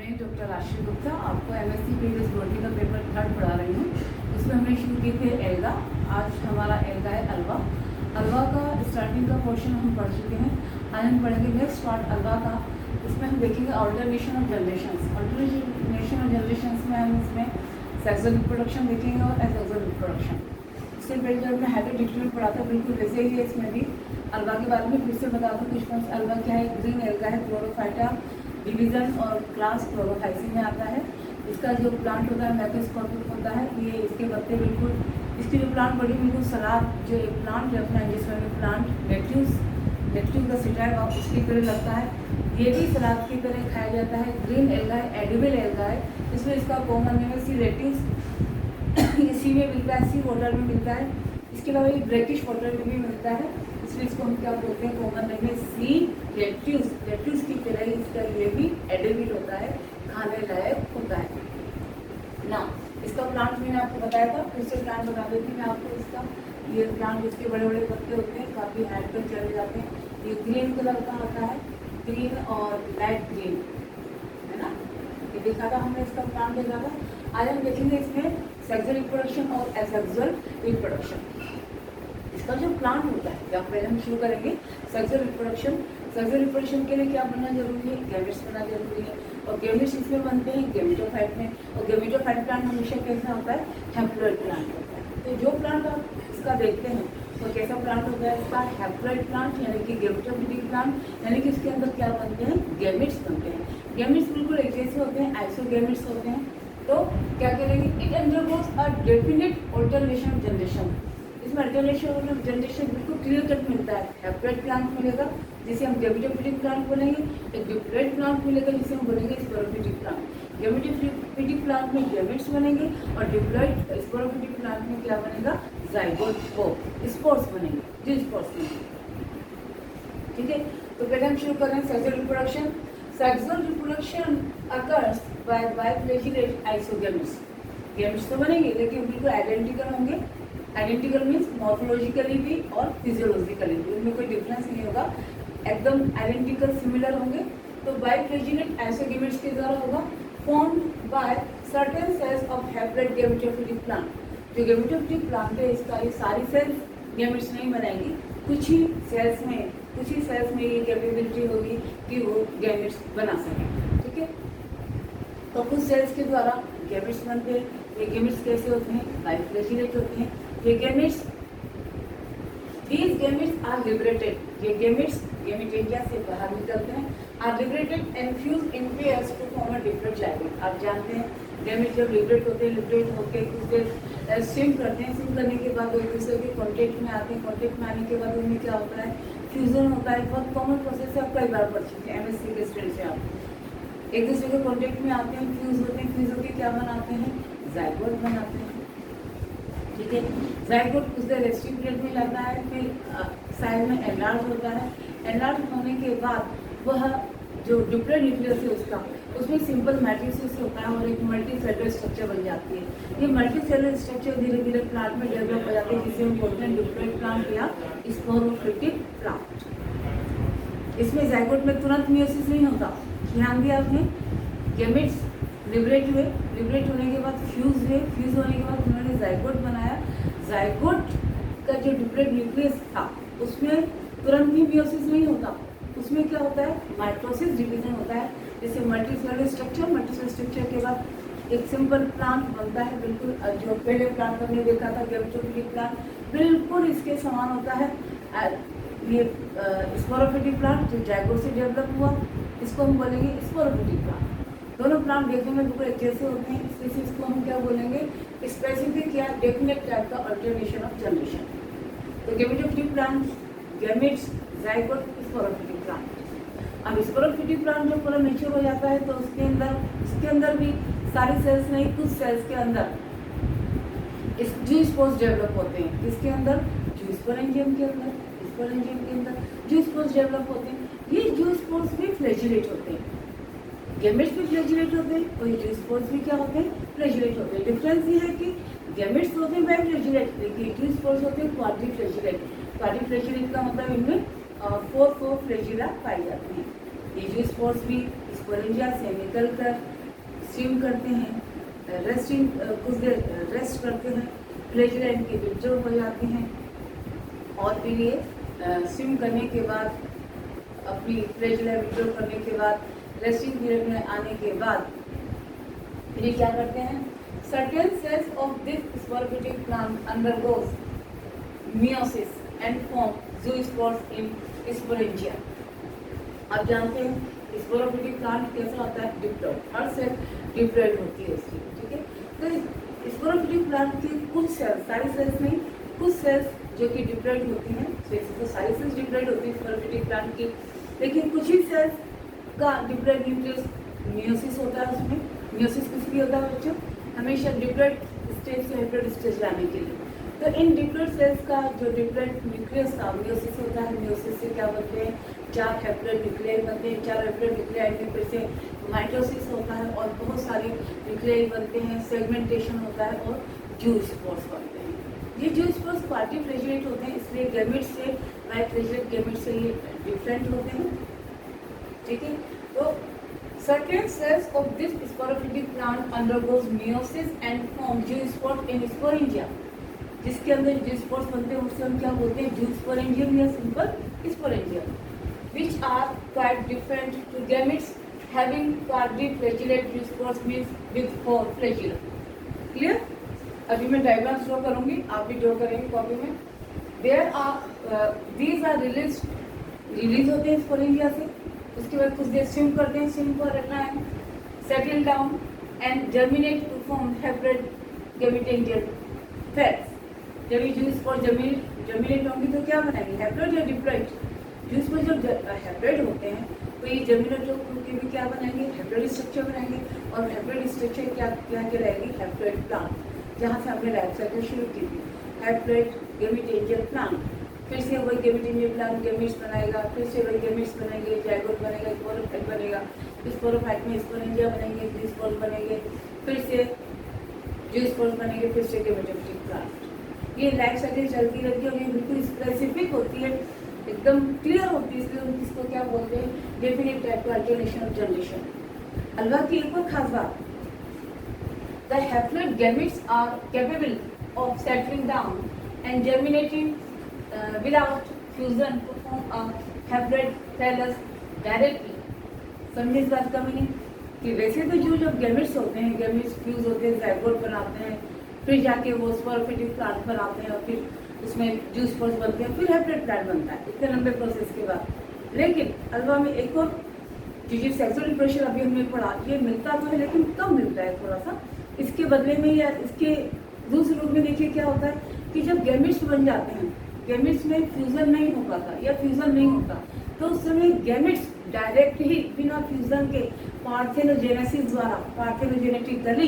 मैं डॉक्टर राशि गुप्ता आपको एमएससी पीडीएस बॉटनी का पेपर 3 पढ़ा रही हूँ। इसमें हमने शुरू की थी एल्गा। आज हमारा एल्गा है अल्वा। अल्वा का स्टार्टिंग का पोर्शन हम पढ़ चुके हैं। आज हम पढ़ेंगे नेक्स्ट पार्ट अल्वा का। इसमें हम देखेंगे alternation of generations. Alternation of generations में हम इसमें सेक्सुअल रिप्रोडक्शन देखेंगे और एसेक्सुअल रिप्रोडक्शन। इससे पहले जब हमने हाइड्रोडिक्टेट पढ़ा था बिल्कुल वैसे ही है इसमें भी। अल्वा के बारे में फिर से बता दूँ कुछ पॉइंट्स। अल्वा क्या है? ग्रीन एल्गा है, क्लोरोफाइटा डिवीजन और क्लास क्लोरोफाइसी में आता है। इसका जो प्लांट होता है मैक्रोस्कोपिक होता है। ये इसके पत्ते बिल्कुल, इसकी जो प्लांट बड़ी बिल्कुल सलाद जो एक प्लांट है अपना जिसमें प्लांट लेट्यूस का सिटाइव उसकी तरह लगता है। ये भी सलाद की तरह खाया जाता है। ग्रीन एल्गा है, एडिबल एल्गा है। इसमें इसका कॉमन नेम है सी लेट्यूस। ये सी में मिलता है, सी वाटर में मिलता है। इसके अलावा ये ब्रैकिश वाटर में भी मिलता है, इसलिए इसको हम क्या बोलते हैं? कॉमन नेम है सी लेट्यूस। लेट्यूस की तरह ही इसका ये भी एडिबल होता है, खाने लायक होता है ना। इसका प्लांट मैंने आपको बताया था, फिर से प्लांट बता देती मैं आपको। इसका ये प्लांट इसके बड़े बड़े पत्ते होते हैं, काफ़ी हाइट पर चले जाते हैं। ये ग्रीन कलर का होता है, ग्रीन और लाइट ग्रीन है ना। ये देखा था हमने, इसका प्लांट देखा था। आज हम देखेंगे इसमें सेक्सुअल रिप्रोडक्शन और एसेक्सुअल रिप्रोडक्शन। इसका जो प्लांट होता है या पहले हम शुरू करेंगे सेक्सुअल रिप्रोडक्शन। सेक्सुअल रिप्रोडक्शन के लिए क्या बनना जरूरी है? गैमेट्स बनना जरूरी है। और गैमेट्स इसमें बनते हैं गैमेटोफाइट में। और गैमेटोफाइट प्लांट हमेशा कैसा होता है? हैप्लॉइड प्लांट होता है। तो जो प्लांट आप इसका देखते हैं तो कैसा प्लांट होता है? इसका हैप्लॉइड प्लांट यानी कि गैमेटोफिटिक प्लांट, यानी कि इसके अंदर क्या बनते हैं? गैमेट्स बनते हैं। गैमेट्स बिल्कुल एक जैसे होते हैं, आइसोगैमेट्स होते हैं। तो क्या करेंगे? It undergoes a definite alternation of generation. इसमें अल्टरनेशन ऑफ जनरेशन बिल्कुल क्लियर कट मिलता है। हैप्लॉइड प्लांट मिलेगा जिसे हम गैमेटोफिटिक प्लांट बोलेंगे, एक डिप्लॉइड प्लांट मिलेगा जिसे हम बोलेंगे स्पोरोफिटिक प्लांट। गैमेटोफिटिक प्लांट में गैमेट्स बनेंगे और डिप्लॉइड स्पोरोफिटिक प्लांट में क्या बनेगा? जाइगोट स्पोर्स बनेंगे, जी स्पोर्स बनेंगे। ठीक है, तो पहले हम शुरू कर रहे हैं sexual reproduction. Sexual reproduction occurs by biflagellate isogametes. Gametes तो बनेंगे लेकिन बिल्कुल आइडेंटिकल होंगे। आइडेंटिकल मीन्स मॉर्फोलॉजिकली भी और फिजियोलॉजिकली भी, उनमें कोई डिफरेंस नहीं होगा, एकदम आइडेंटिकल सिमिलर होंगे। तो बाइफ्लैजिलेट आइसोगैमेट्स के द्वारा होगा, formed by certain cells of haploid gametophytic plant. जो गैमेटोफिटिक प्लांट है इसका ये सारी सेल्स गैमेट्स नहीं बनाएंगी, कुछ ही सेल्स में ये कैपेबिलिटी होगी कि वो गैमेट्स बना सकें। ठीक है, तो कुछ सेल्स के द्वारा गैमेट्स बनते हैं। ये गैमेट्स कैसे होते हैं? बाइफ्लैजिलेट होते हैं। ये gametes, these gametes are liberated। ये गैमेट्स गैमेटेरिया से बाहर निकलते हैं, are liberated and fused in pairs to form a different zygote। आप जानते हैं गैमेट्स जब लिबरेट होते हैं, लिबरेट होकर कुछ देर स्विम करते हैं, स्विम करने के बाद एक दूसरे के कॉन्टेक्ट में आते हैं। कॉन्टेक्ट में आने के बाद उनमें क्या होता है? फ्यूजन होता है। बहुत कॉमन प्रोसेस है, आप कई बार पढ़ चुके हैं एमएससी के स्टूडेंट से। आप एक दूसरे के कॉन्टेक्ट में आते हैं, फ्यूज होते हैं, फ्यूज होकर क्या बनाते हैं? जाइगोट बनाते हैं। ठीक है, जाइगोट कुछ देर रेस्टिंग पीरियड में जाता है, फिर साइज में एनलार्ज होता है। एनलार्ज होने के बाद वह जो डिप्लॉइड न्यूक्लियस है उसका, उसमें सिंपल मैट्रिसेस होता है और एक मल्टी सेलुलर स्ट्रक्चर बन जाती है। ये मल्टी सेलुलर स्ट्रक्चर धीरे धीरे प्लांट में डेवलप हो जाती है, जिसे हम बोलते हैं डिप्लॉइड प्लांट या स्पोरोफिटिक प्लांट। इसमें जाइगोट में तुरंत मियोसिस नहीं होता, ध्यान दिया आपने। गैमेट्स लिबरेट हुए, लिबरेट होने के बाद फ्यूज हुए, फ्यूज होने के बाद उन्होंने जाइगोट बनाया। जाइगोट का जो डिप्लॉइड न्यूक्लियस था उसमें तुरंत भी मियोसिस नहीं होता, उसमें क्या होता है? माइटोसिस डिवीजन होता है, जैसे मल्टीसेलुलर स्ट्रक्चर के बाद एक सिंपल प्लांट बनता है। बिल्कुल जो पहले प्लांट हमने देखा था गैमेटोफिटिक प्लांट, बिल्कुल इसके समान होता है। ये स्पोरोफिटिक प्लांट जो जाइगोट से डेवलप हुआ, इसको हम बोलेंगे स्पोरोफिटिक प्लांट। दोनों प्लांट देखने में बिल्कुल एक जैसे होते हैं, इसलिए इसको हम क्या बोलेंगे? स्पेसिफिक या डेफिनेट टाइप का अल्टरनेशन ऑफ जनरेशन। तो gametophytic plant, gametes, zygote, sporophytic plant. अब स्पोरोफिटिक प्लांट जब पूरा मैच्योर हो जाता है तो उसके अंदर भी सारी सेल्स नहीं, कुछ सेल्स के अंदर जू स्पोर्स डेवलप होते हैं। इसके अंदर जू स्पोरेंजियम के अंदर जू स्पोर्स डेवलप होते हैं। ये जू स्पोर्स भी फ्लैजिलेट होते हैं। गैमेट्स भी फ्लैजिलेट होते हैं और ये जू स्पोर्स भी क्या होते हैं? फ्लैजिलेट होते हैं। डिफरेंस ये है कि गैमेट्स होते हैं बाइफ्लैजिलेट, लेकिन जू स्पोर्स होते हैं क्वाड्रिफ्लैजिलेट। क्वाड्रिफ्लैजिलेट का मतलब इनमें 4 फ्लैजिला पाई जाती हैं। ये जू स्पोर्स भी स्पोरेंजिया से निकलकर स्विम करते हैं, कुछ देर रेस्ट करते हैं, फ्लैजिला इनके विड्रॉ हो जाते हैं और फिर ये स्विम करने के बाद अपनी फ्लैजिला विड्रॉ करने के बाद रेस्टिंग पीरियड में आने के बाद फिर ये क्या करते हैं, certain cells of this sporophytic plant undergoes meiosis and form zoospores in sporangia. आप जानते हैं स्पोरोफिटिक प्लांट कैसा होता है, डिप्लॉइड, हर सेल डिप्लॉइड होती है इसकी, ठीक है। तो स्पोरोफिटिक प्लांट के कुछ सेल्स, सारी सेल्स नहीं, कुछ सेल्स जो कि डिप्लॉइड होती हैं, तो सारी सेल्स डिप्लॉइड होती है स्पोरोफिटिक प्लांट की, लेकिन कुछ ही सेल्स का डिप्लॉइड न्यूक्लियस मियोसिस होता है। उसमें मियोसिस किस लिए होता है बच्चों, हमेशा डिप्लॉइड स्टेज से हैप्लॉइड स्टेज लाने के लिए। तो इन डिप्लॉइड सेल्स का जो डिप्लॉइड न्यूक्लियस का मियोसिस होता है, मियोसिस से क्या बनते हैं, 4 हैप्लॉइड न्यूक्लियाई बनते हैं, 4 हैप्लॉइड न्यूक्लियाई में फिर से माइटोसिस होता है और बहुत सारे न्यूक्लियाई बनते हैं, सेगमेंटेशन होता है और ज़ूस्पोर्स बनते हैं। ये ज़ूस्पोर्स क्वाड्रिफ्लैजिलेट होते हैं, इसलिए गैमेट से बाइफ्लैजिलेट गैमेट से ये डिफरेंट होते हैं, ठीक है। तो certain cells of this sporophytic plant undergoes meiosis and form zoospore in sporangia। जिसके अंदर ज़ूस्पोर्स बनते हैं उससे हम क्या बोलते हैं, ज़ूस्पोरेंजियम या simple sporangium, which are quite different to gametes having quadriflagellate ज़ूस्पोर्स means with 4 flagella। Clear? अभी मैं डायग्राम ड्रॉ करूंगी, आप भी ड्रॉ करेंगे कॉपी में। these are रिलीज होते हैं स्पोरेंजिया से, उसके बाद कुछ देर स्विम करते हैं, स्विम को रखना है, settle down and germinate to form haploid gametangial phase. जब ये ज़ूस्पोर जर्मिनेट होंगे तो क्या बनाएंगे, हैप्लॉइड या डिप्लॉइड। ज़ूस्पोर जब हैप्लॉइड होते हैं तो ये जर्मिनेट होकर भी क्या बनाएंगे, हैप्लॉइड स्ट्रक्चर बनाएंगे और हैप्लॉइड स्ट्रक्चर क्या कहलाएगी, हैप्लॉइड प्लांट, जहाँ से हमने लाइफ साइकिल शुरू की थी, हैप्लॉइड गैमेटेंजियल प्लांट। फिर से वही गैमेटेंजियल प्लांट गैमेट्स बनाएगा, फिर से वही गैमेट्स बनेंगे, जाइगोट बनेगा, स्पोरोफाइट बनेगा, स्पोरोफाइट में स्पोरेंजिया बनेंगे, ज़ूस्पोर्स बनेंगे, फिर से ज़ूस्पोर्स बनेंगे, फिर से गैमेटोफिटिक प्लांट। ये लाइफ साइकिल चलती रहती है और ये बिल्कुल स्पेसिफिक होती है, एकदम क्लियर होती है, इसलिए हम इसको क्या बोलते हैं, डेफिनेट टाइप का अल्टरनेशन ऑफ जनरेशन। अलवा की एक और खास बात, the haploid gametes are capable of settling down and germinating without fusion to form a haploid phallus directly। समझे इस बात का मीनिंग कि वैसे तो जो जब गैमेट्स होते हैं, गैमेट्स फ्यूज होते हैं, जाइगोट बनाते हैं, फिर जाके वो स्पोरोफिटिक प्लांट बनाते हैं और फिर उसमें ज़ूस्पोर्स बनते हैं, फिर हैप्लॉइड प्लांट बनता है, इतने लंबे प्रोसेस के बाद। लेकिन अलवा में एक और जो सेक्सुअल रिप्रोडक्शन अभी हमने पढ़ा, ये मिलता तो है लेकिन कम मिलता है थोड़ा सा। इसके बदले में या इसके दूसरे रूप में देखिए क्या होता है कि जब गैमेट्स बन जाते हैं, गैमेट्स में फ्यूजन नहीं हो पाता या फ्यूजन नहीं होता, तो उस समय गैमेट्स डायरेक्ट ही बिना फ्यूजन के पार्थेनोजेनेसिस द्वारा, पार्थेनोजेनेटिकली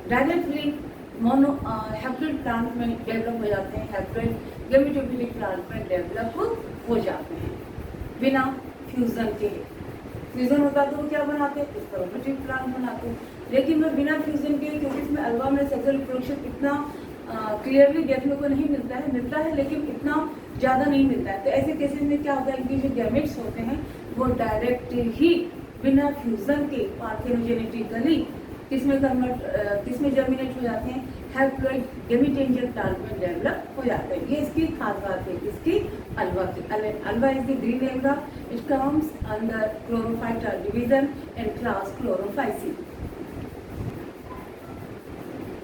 डायरेक्टली मोनो हैप्लॉइड प्लांट में डेवलप हो जाते हैं, हैप्लॉइड गैमेटोफिटिक प्लांट में डेवलप हो जाते हैं बिना फ्यूजन के। फ्यूजन होता तो वो क्या बनाते हैं, स्पोरोफिटिक प्लांट बनाते हैं, लेकिन वो बिना फ्यूजन के, क्योंकि इसमें अलवा में सेक्सुअल रिप्रोडक्शन इतना क्लियरली देखने को नहीं मिलता है लेकिन इतना ज़्यादा नहीं मिलता है। तो ऐसे केसेस में क्या होता है कि जो गैमेट्स होते हैं वो डायरेक्ट ही बिना फ्यूजन के पार्थेनोजेनेटिकली किसमें जर्मिनेट हो जाते हैं, हैप्लॉइड गैमेटेंजियल प्लांट में डेवलप हो जाते हैं। ये इसकी खास बात है, इसकी अलवा की। अलवा is the green alga, it comes under Chlorophyta division and class Chlorophyceae.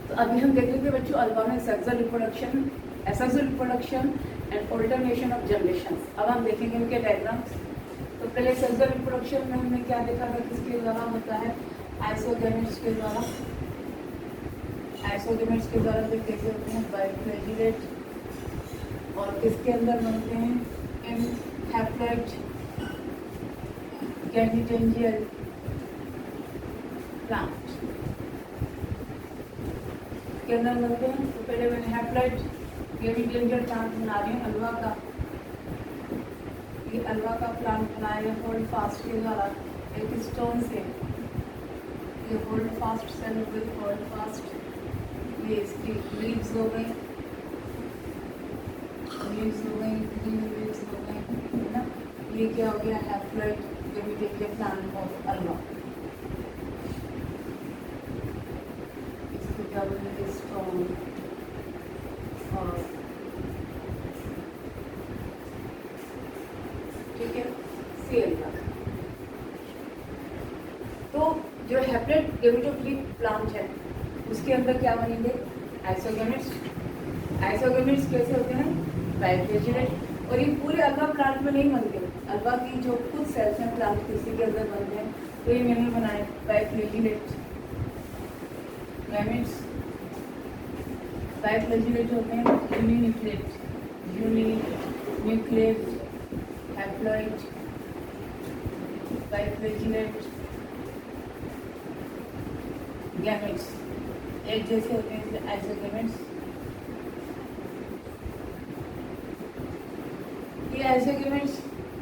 तो अभी हम देखेंगे बच्चों अलवा में sexual reproduction and alternation of generations. अब हम देखेंगे उनके डायग्राम्स। तो पहले सेक्सुअल रिप्रोडक्शन में हमने क्या देखा था, किसके द्वारा होता है, आइसोगैमेट्स के द्वारा। आइसोगैमेट्स के द्वारा जो कैसे होते हैं, बाइफ्लैजिलेट, और किसके अंदर बनते हैं, इन हैप्लॉइड गैमेटेंजियल प्लांट के अंदर बनते हैं। तो पहले मैंने हैप्लॉइड गैमेटेंजियल प्लांट बना रही हूँ अलवा का। ये अलवा का प्लांट बनाया होल्ड फास्ट के द्वारा एक स्टोन से। ये holdfast cell with holdfast, ये इसकी लीव्स हो गई, ग्रीन लीव्स हो गई, है ना। ये क्या हो गया, haploid when we take the plant of alva. इसको क्या बोलेंगे, स्ट्रॉन्ग और ठीक है सेल का। तो जो हैप्लॉइड गैमेटोफिलिक प्लांट है उसके अंदर क्या बनेंगे, आइसोगैमेट्स। आइसोगैमेट्स कैसे होते हैं, बाइफ्लैजिलेट। और ये पूरे अल्वा प्लांट में नहीं बनते, अल्वा की जो कुछ सेल्स हैं प्लांट किसी के अंदर बनते हैं, तो ये मैंने बनाए बाइफ्लैजिलेट गैमेट्स। बाइफ्लैजिलेट होते हैं यूनिन्यूक्लिएट, यूनिन्यूक्लिएट हैप्लॉइड बाइफ्लैजिलेट गैमेट्स एक जैसे होते हैं आइसोगैमेट्स। ये आइसोगैमेट्स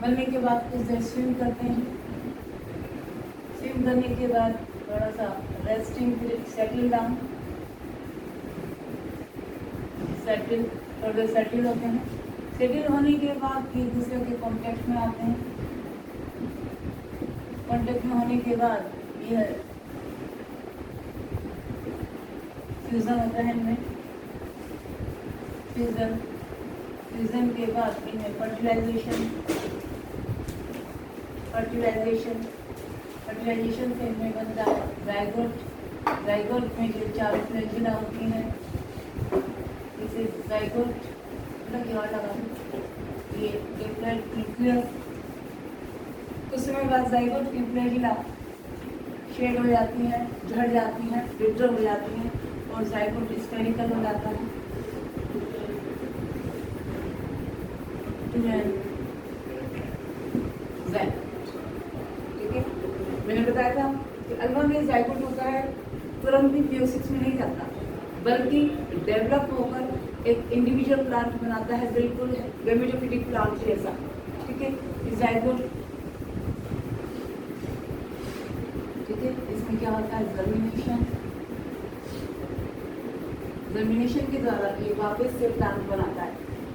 बनने के बाद कुछ देर स्विम करते हैं। स्विम करने के बाद थोड़ा सा रेस्टिंग, फिर सेटल डाउन, सेटल होते हैं। सेटल होने के बाद एक दूसरे के कांटेक्ट में आते हैं। कांटेक्ट में होने के बाद ये फ्यूजन होता है इनमें। फ्यूजन के बाद इनमें फर्टिलाइजेशन से इनमें बनता है जाइगोट। जाइगोट में जो चारों फ्लैजिला होती हैं, इसे जाइगोट लगा ये डिप्लॉइड न्यूक्लियस। कुछ समय बाद जाइगोट की फ्लैजिला शेड हो जाती हैं, झड़ जाती हैं, विड्रॉ हो जाती हैं और जाइगोट स्फेरिकल हो जाता है। ठीक है, मैंने बताया था कि अल्वा में जाइगोट होता है, तुरंत भी मेयोसिस में नहीं जाता, बल्कि डेवलप होकर एक इंडिविजुअल प्लांट बनाता है, बिल्कुल गैमेटोफिटिक प्लांट जैसा। ठीक है, जाइगोट, ठीक है, इसमें क्या होता है, जर्मिनेशन के द्वारा ये वापस से प्लांट बनाता है।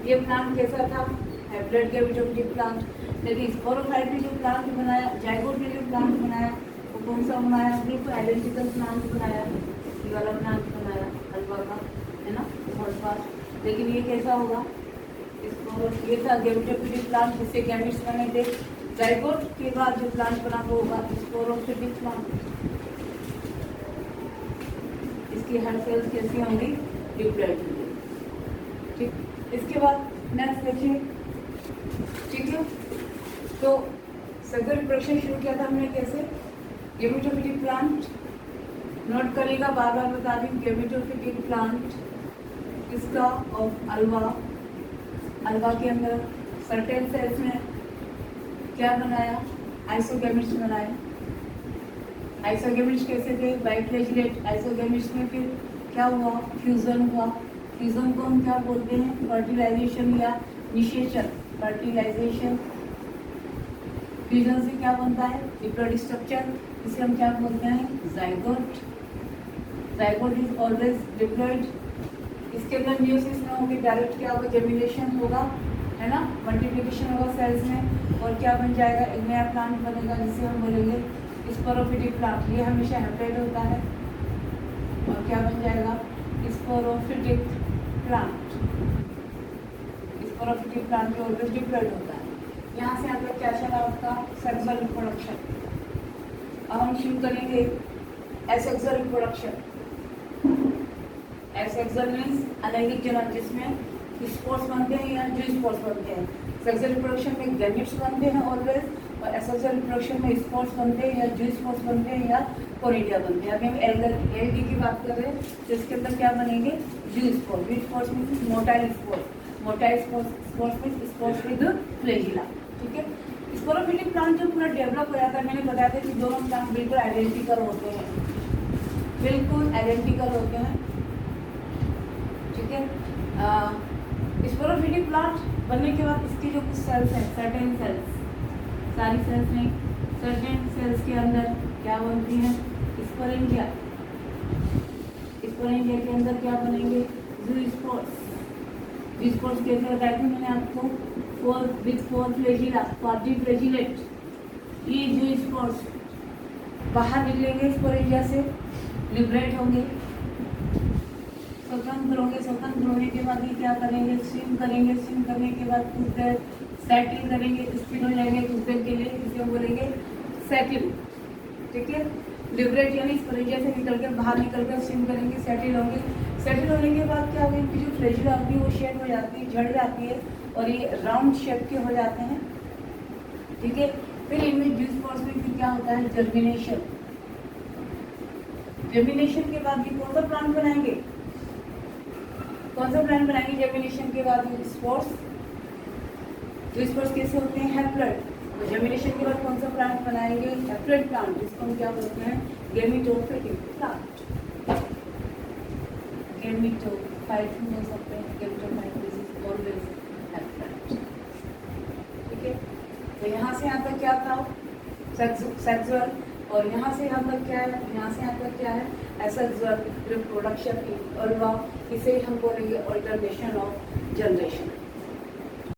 ये प्लांट कैसा था, हैप्लॉइड गैमेटोफिटिक प्लांट। लेकिन स्पोरोफाइट ने जो प्लांट बनाया, जाइगोट ने जो प्लांट बनाया, वो कौन सा बनाया, बिल्कुल आइडेंटिकल प्लांट बनाया, ये वाला प्लांट बनाया अल्वा का, है ना, बहुत फास्ट। लेकिन ये कैसा होगा, इसको ये था गैमेटोफिटिक प्लांट जिससे गैमेट्स बने थे। जाइगोट के बाद जो प्लांट बना वो होगा स्पोरोफिटिक प्लांट। इसकी हर सेल्स कैसी होंगी, डिप्लॉइड होंगी। ठीक, इसके बाद नेक्स्ट देखिए। ठीक है, तो सेक्सुअल रिप्रोडक्शन शुरू किया था हमने कैसे, गैमेटोफिटिक प्लांट। नोट करेगा, बार बार बता दें, गैमेटोफिटिक प्लांट इसका ऑफ अल्वा। अल्वा के अंदर सर्टेन सेल्स में क्या बनाया, आइसोगैमेट्स बनाए। आइसोगैमेट्स कैसे थे, बाइफ्लैजिलेट। आइसोगैमेट्स में फिर क्या हुआ, फ्यूजन हुआ। फ्यूजन को हम क्या बोलते हैं, फर्टिलाइजेशन या निषेचन। फर्टिलाइजेशन, फ्यूजन से क्या बनता है, रिप्रोडक्टिव स्ट्रक्चर, इसे हम क्या बोलते हैं, zygote. Zygote is always diploid. इसके अंदर मेयोसिस में होगी, डायरेक्ट क्या होगा, जर्मिनेशन होगा, है ना, मल्टीप्लिकेशन होगा सेल्स में, और क्या बन जाएगा, एक नया प्लांट बनेगा जिसे हम बोलेंगे स्पोरोफिटिक प्लांट। ये हमेशा हैप्लॉइड होता है, और क्या बन जाएगा, स्पोरोफिटिक प्लांट। स्पोरोफिटिक प्लांट जो ऑलवेज डिप्लॉइड होता है। यहाँ से आपका क्या चला, आपका सेक्सुअल रिप्रोडक्शन। अब हम शुरू करेंगे एसेक्सुअल रिप्रोडक्शन। एसेक्सुअल मीन्स अलैंगिक जनन, जिसमें स्पोर्स बनते हैं या जो स्पोर्स बनते हैं। सेक्सुअल रिप्रोडक्शन में गैमेट्स बनते हैं ऑलवेज, और एसेक्सुअल रिप्रोडक्शन में स्पोर्स बनते हैं या जो स्पोर्स बनते हैं या कोरिडिया बनते हैं। अभी हम एलडी की बात कर रहे हैं, तो इसके अंदर क्या बनेंगे, जो स्पोर्स। जो spores means motile spores. Motile spores means spores with flagella. ठीक है, स्पोरोफिटिक प्लांट जो पूरा डेवलप हो जाता है, मैंने बताया था कि दोनों प्लांट बिल्कुल आइडेंटिकल होते हैं, बिल्कुल आइडेंटिकल होते हैं। ठीक है, स्पोरोफिटिक प्लांट बनने के बाद इसकी जो कुछ सेल्स हैं, सर्टेन सेल्स, सारी सेल्स नहीं, सर्टेन सेल्स के अंदर क्या बनती हैं, स्पोरेंजिया। स्पोरेंजिया के अंदर क्या बनेंगे, ज़ूस्पोर्स। ज़ूस्पोर्स कैसे बताया था मैंने आपको, फोर फ्लैजिला, क्वाड्रिफ्लैजिलेट। ये जो स्पोर्स बाहर निकलेंगे स्पोरेंजिया से, लिबरेट होंगे, स्वतंत्र होंगे। स्वतंत्र होने के बाद ये क्या करेंगे, स्विम करेंगे। स्विम करने के बाद कुछ देर सेटल करेंगे, स्पिन हो जाएंगे कुछ देर के लिए, इसे हम बोलेंगे सेटल। ठीक है, लिबरेट यानी स्पोरेंजिया से निकल कर बाहर निकल कर स्विम करेंगे, सेटल होंगे। सेटल होने के बाद क्या होगा, इनकी जो फ्लैजिला होती है वो शेप हो जाती है, झड़ जाती है और ये राउंड शेप के हो जाते हैं। ठीक है, फिर इनमें जूस स्पॉट्स में फिर क्या होता है, जर्मिनेशन। जर्मिनेशन के बाद ये कौन सा प्लांट बनाएंगे, कौन सा प्लांट बनाएंगे जर्मिनेशन के बाद, स्पॉट्स। जो स्पॉट्स कैसे होते हैं, हैप्लॉइड। तो जर्मिनेशन के बाद कौन सा प्लांट बनाएंगे, हैप्लॉइड प्लांट, जिसको हम क्या बोलते हैं, गेमिटोफाइट प्लांट। गेमिटोफाइट बोल सकते हैं, gametophyte this is always haploid. ठीक है, तो यहाँ से यहाँ तक क्या था, सेक्सुअल, और यहाँ से यहाँ तक क्या है, यहाँ से यहाँ तक क्या है, एसेक्सुअल रिप्रोडक्शन इन अल्वा। इसे हम बोलेंगे अल्टरनेशन ऑफ जनरेशन।